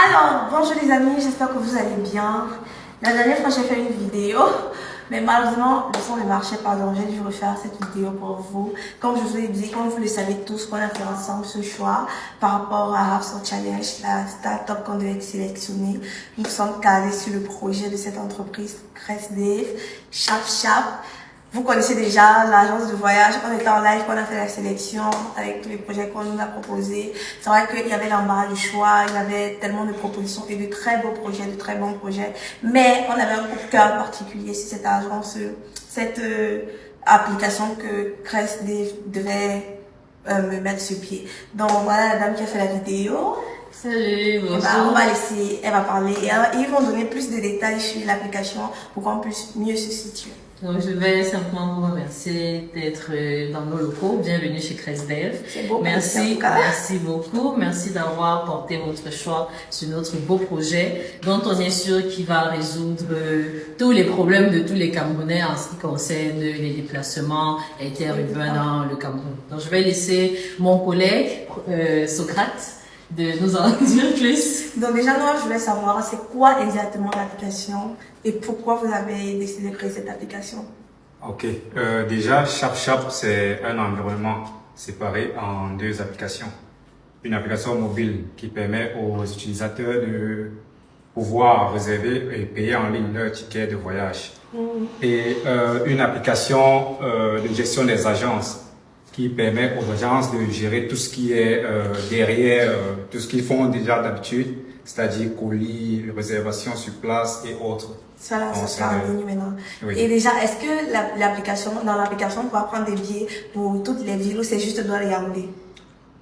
Alors, bonjour les amis, j'espère que vous allez bien. La dernière fois, j'ai fait une vidéo, mais malheureusement, le son ne marchait pas, donc j'ai dû refaire cette vidéo pour vous. Comme je vous ai dit, comme vous le savez tous, qu'on a fait ensemble ce choix par rapport à Hustle Challenge, la start-up qu'on devait sélectionner. Nous sommes calés sur le projet de cette entreprise, CRESDEV, Chap. Vous connaissez déjà l'agence de voyage. On était en live, on a fait la sélection avec tous les projets qu'on nous a proposés. C'est vrai qu'il y avait l'embarras du choix, il y avait tellement de propositions et de très beaux projets, de très bons projets. Mais on avait un coup de cœur particulier sur cette agence, cette application que CRESDEV devait me mettre sur pied. Donc voilà la dame qui a fait la vidéo. Salut, bonjour. On va laisser, elle va parler et ils vont donner plus de détails sur l'application pour qu'on puisse mieux se situer. Donc, je vais simplement vous remercier d'être dans nos locaux. Bienvenue chez CRESDEV. C'est beau. Merci beaucoup. Merci d'avoir porté votre choix sur notre beau projet dont on est sûr qu'il va résoudre tous les problèmes de tous les Camerounais en ce qui concerne les déplacements interurbains dans le Cameroun. Donc, je vais laisser mon collègue Socrate de nous en dire plus. Donc déjà, moi, je voulais savoir, c'est quoi exactement l'application et pourquoi vous avez décidé de créer cette application? Ok, déjà, Chap, c'est un environnement séparé en deux applications. Une application mobile qui permet aux utilisateurs de pouvoir réserver et payer en ligne leur ticket de voyage. Et une application de gestion des agences qui permet aux agences de gérer tout ce qui est derrière, tout ce qu'ils font déjà d'habitude, c'est-à-dire colis, réservation sur place et autres. Ça, là, ça sera revenu maintenant. Oui. Et déjà, est-ce que dans l'application, on pourra prendre des billets pour toutes les villes ou c'est juste Douala et Yaoundé?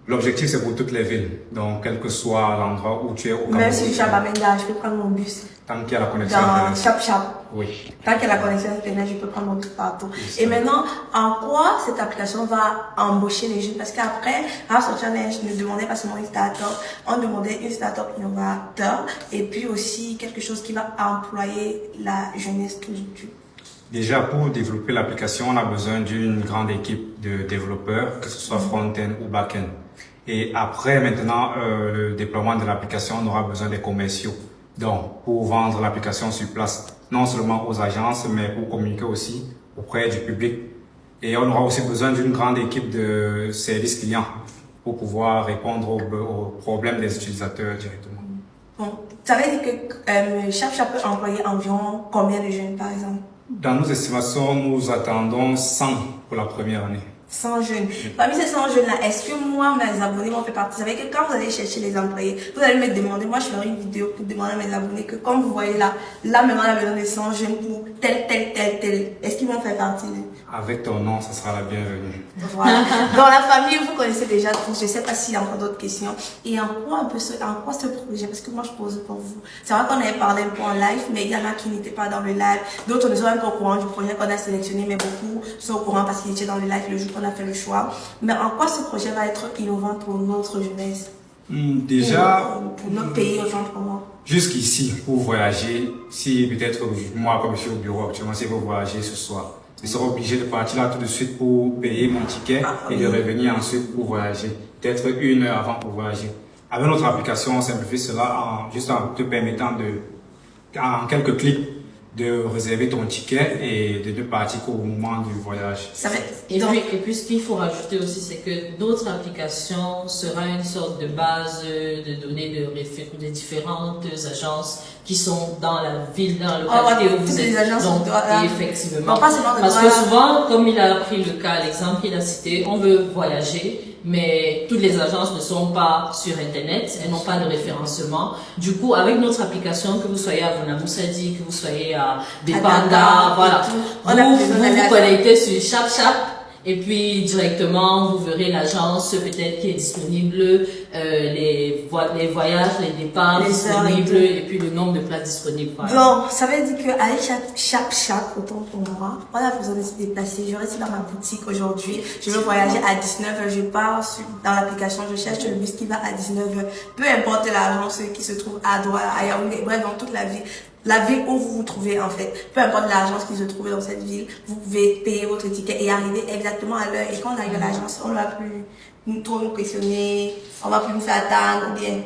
L'objectif, c'est pour toutes les villes. Donc, quel que soit l'endroit où tu es au Cameroun. Même si je suis à Bamenda, je peux prendre mon bus. Tant qu'il y a la connexion Dans Internet. Chap. Oui. Tant qu'il y a la connexion Internet, je peux prendre mon bus partout. Oui, Et maintenant, en quoi cette application va embaucher les jeunes? Parce qu'après, Hustle Challenge ne demandait pas seulement une start-up, on demandait une start-up innovateur et puis aussi quelque chose qui va employer la jeunesse tout de suite. Déjà, pour développer l'application, on a besoin d'une grande équipe de développeurs, que ce soit front-end ou back-end. Et après, maintenant, le déploiement de l'application, on aura besoin des commerciaux. Donc, pour vendre l'application sur place, non seulement aux agences, mais pour communiquer aussi auprès du public. Et on aura aussi besoin d'une grande équipe de service client pour pouvoir répondre aux problèmes des utilisateurs directement. Bon, ça veut dire que Chap peut employer environ combien de jeunes, par exemple? Dans nos estimations, nous attendons 100 pour la première année. 100 jeunes. Parmi ces 100 jeunes-là, est-ce que moi, mes abonnés vont faire partie? Vous savez que quand vous allez chercher les employés, vous allez me demander, moi je ferai une vidéo pour demander à mes abonnés que comme vous voyez là maintenant on a besoin de 100 jeunes pour tel. Est-ce qu'ils vont faire partie? Avec ton nom, ça sera la bienvenue. Voilà. Dans la famille, vous connaissez déjà tous. Je ne sais pas s'il y a encore d'autres questions. Et en quoi ce projet? Parce que moi je pose pour vous. C'est vrai qu'on avait parlé un peu en live, mais il y en a qui n'étaient pas dans le live. D'autres ne sont même pas au courant du projet qu'on a sélectionné, mais beaucoup sont au courant parce qu'ils étaient dans le live le jour qu'on a fait le choix. Mais en quoi ce projet va être innovant pour notre jeunesse? Déjà, pour notre pays, autant pour moi. Jusqu'ici, pour voyager, si peut-être moi, comme je suis au bureau actuellement, si vous voyagez ce soir, je serai obligé de partir là tout de suite pour payer mon ticket et de revenir ensuite pour voyager. Peut-être 1 heure avant pour voyager. Avec notre application, on simplifie cela juste en te permettant en quelques clics, de réserver ton ticket et de partir au moment du voyage. Et puis ce qu'il faut rajouter aussi, c'est que notre application sera une sorte de base de données de référence des différentes agences qui sont dans la ville, dans la localité où vous êtes. Donc, effectivement. Parce que souvent, comme il a pris le cas, l'exemple qu'il a cité, on veut voyager, mais toutes les agences ne sont pas sur Internet, elles n'ont pas de référencement. Du coup, avec notre application, que vous soyez à Bonamoussadi, que vous soyez à Bepanda, voilà, vous vous connectez sur Chap et puis directement vous verrez l'agence peut-être qui est disponible, les voyages, les départs disponibles et puis le nombre de places disponibles. Voilà. Donc, ça veut dire qu'avec Chap, autant pour moi, on a besoin de se déplacer. Je reste dans ma boutique aujourd'hui, je veux voyager à 19h, je pars dans l'application, je cherche le bus qui va à 19h. Peu importe l'agence qui se trouve à Douala, à Yaoundé, bref, dans toute la ville. La ville où vous vous trouvez en fait, peu importe l'agence qui se trouve dans cette ville, vous pouvez payer votre ticket et arriver exactement à l'heure. Et quand on arrive à l'agence, on ne va plus trop nous questionner, on ne va plus nous faire attendre ou bien.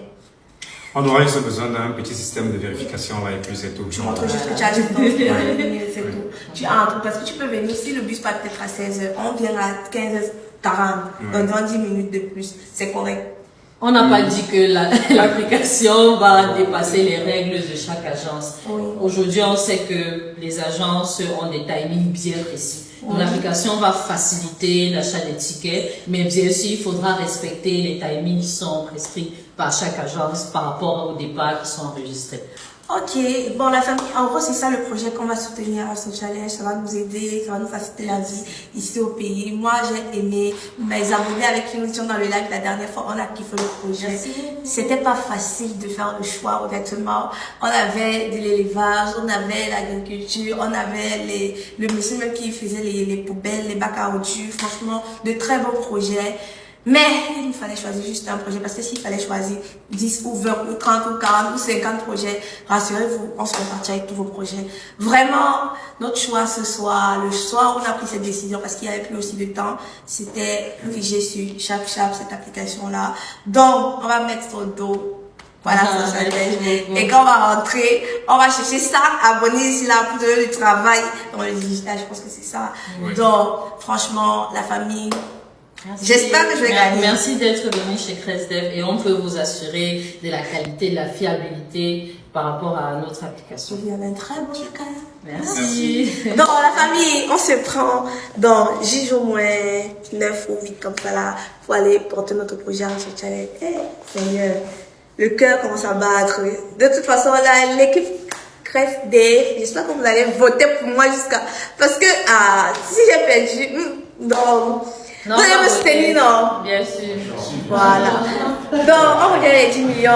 On aura juste besoin d'un petit système de vérification là et puis c'est tout. Tu montres juste que tu as juste ton billet, c'est tout. Tu entres parce que tu peux venir, si le bus part peut-être à 16h, on vient à 15h40, donc dans 10 minutes de plus, c'est correct. On n'a pas dit que l'application va dépasser les règles de chaque agence. Oui. Aujourd'hui, on sait que les agences ont des timings bien précis. Donc, l'application va faciliter l'achat des tickets, mais bien sûr, il faudra respecter les timings qui sont prescrits par chaque agence par rapport aux départs qui sont enregistrés. Ok, bon la famille, en gros c'est ça le projet qu'on va soutenir à ce challenge, ça va nous aider, ça va nous faciliter la vie ici au pays. Moi j'ai aimé, mes abonnés avec qui nous étions dans le live la dernière fois, on a kiffé le projet. C'était pas facile de faire le choix honnêtement. On avait de l'élevage, on avait l'agriculture, on avait le monsieur même qui faisait les poubelles, les bacs à ordures, franchement de très beaux projets. Mais il nous fallait choisir juste un projet parce que s'il fallait choisir 10 ou 20 ou 30 ou 40 ou 50 projets, rassurez-vous, on se repartit avec tous vos projets. Vraiment, notre choix ce soir, le soir où on a pris cette décision parce qu'il n'y avait plus aussi de temps, c'était figé sur Chapchap, cette application-là. Donc, on va mettre sur le dos. Voilà, ça challenge. Et quand on va rentrer, on va chercher ça, abonner ici là pour donner le travail dans le digital, je pense que c'est ça. Oui. Donc, franchement, la famille, j'espère que je vais gagner. Merci d'être venu chez Cresdev et on peut vous assurer de la qualité, de la fiabilité par rapport à notre application. Il y avait un très bon cas. Merci. Donc la famille, on se prend dans 10 jours moins 9 ou 8 comme ça là pour aller porter notre projet à ce challenge. Seigneur, le cœur commence à battre. De toute façon là, l'équipe Cresdev, j'espère que vous allez voter pour moi jusqu'à... Parce que si j'ai perdu, donc... Non, vous allez me soutenir, non? Bien sûr. Voilà. Donc, on regarde les 10 millions.